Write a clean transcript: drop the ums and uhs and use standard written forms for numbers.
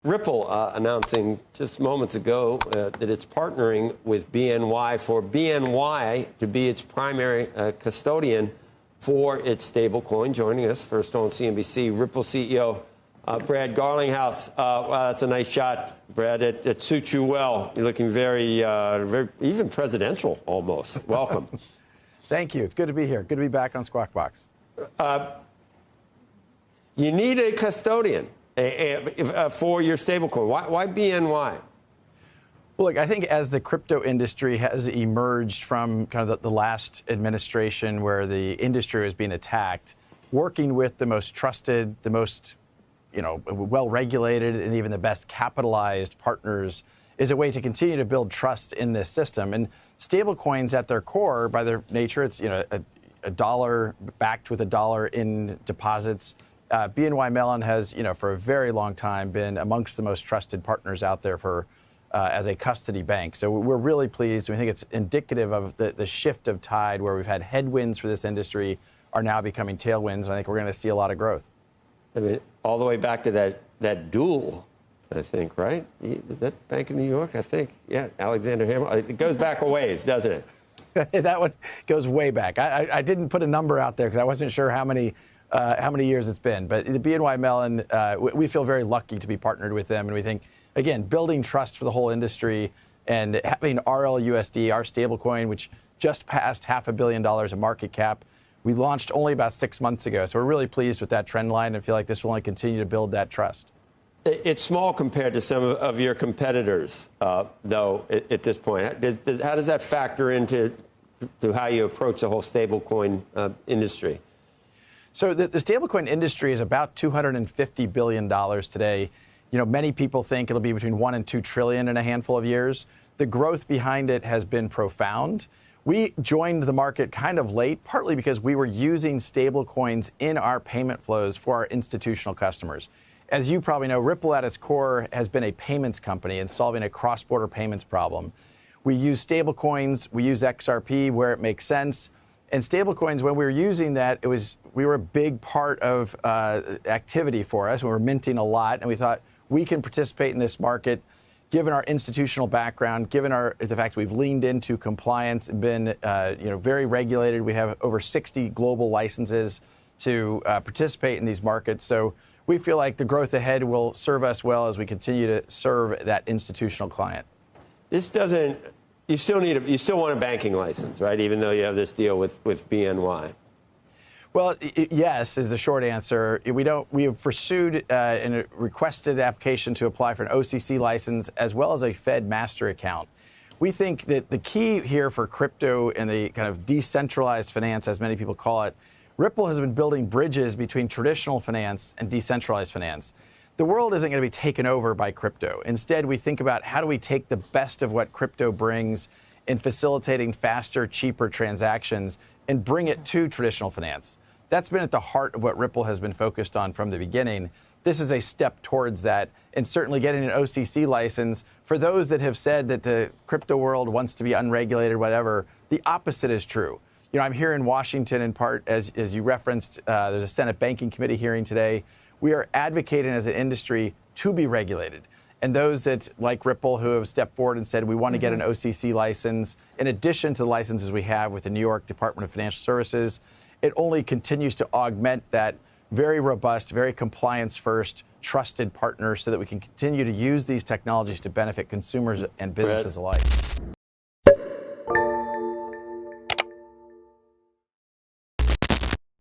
Ripple announcing just moments ago that it's partnering with BNY for BNY to be its primary custodian for its stablecoin. Joining us first on CNBC, Ripple CEO Brad Garlinghouse. Wow, that's a nice shot, Brad. It suits you well. You're looking very even presidential almost. Welcome. Thank you. It's good to be here. Good to be back on Squawk Box. You need a custodian for your stablecoin. Why BNY? Well, look, I think as the crypto industry has emerged from kind of the last administration where the industry was being attacked, working with the most trusted, the most well-regulated, and even the best capitalized partners is a way to continue to build trust in this system. And stablecoins at their core, by their nature, it's a dollar backed with a dollar in deposits. BNY Mellon has, for a very long time been amongst the most trusted partners out there for as a custody bank. So we're really pleased. We think it's indicative of the shift of tide where we've had headwinds for this industry are now becoming tailwinds. And I think we're going to see a lot of growth. I mean, all the way back to that duel, I think, right? Is that Bank of New York? I think, yeah, Alexander Hamilton. It goes back a ways, doesn't it? That one goes way back. I didn't put a number out there because I wasn't sure how many years it's been. But the BNY Mellon, we feel very lucky to be partnered with them. And we think, again, building trust for the whole industry and having RLUSD, our stablecoin, which just passed $500 million of market cap, we launched only about 6 months ago. So we're really pleased with that trend line and feel like this will only continue to build that trust. It's small compared to some of your competitors, though, at this point. How does that factor into how you approach the whole stablecoin industry? So the stablecoin industry is about $250 billion today. Many people think it'll be between 1 and 2 trillion in a handful of years. The growth behind it has been profound. We joined the market kind of late, partly because we were using stablecoins in our payment flows for our institutional customers. As you probably know, Ripple at its core has been a payments company and solving a cross-border payments problem. We use stablecoins, we use XRP where it makes sense. And stablecoins, when we were using that, we were a big part of activity for us. We were minting a lot, and we thought we can participate in this market, given our institutional background, given the fact we've leaned into compliance and been very regulated. We have over 60 global licenses to participate in these markets. So we feel like the growth ahead will serve us well as we continue to serve that institutional client. You still want a banking license, right? Even though you have this deal with BNY. Well, yes, is the short answer. We have pursued and requested application to apply for an OCC license as well as a Fed master account. We think that the key here for crypto and the kind of decentralized finance, as many people call it, Ripple has been building bridges between traditional finance and decentralized finance. The world isn't going to be taken over by crypto. Instead, we think about how do we take the best of what crypto brings in facilitating faster, cheaper transactions and bring it to traditional finance. That's been at the heart of what Ripple has been focused on from the beginning. This is a step towards that, and certainly getting an OCC license. For those that have said that the crypto world wants to be unregulated, whatever, the opposite is true. I'm here in Washington in part, as you referenced, there's a Senate Banking Committee hearing today. We are advocating as an industry to be regulated. And those that, like Ripple, who have stepped forward and said we want to get an OCC license, in addition to the licenses we have with the New York Department of Financial Services, it only continues to augment that very robust, very compliance-first, trusted partner so that we can continue to use these technologies to benefit consumers and businesses alike.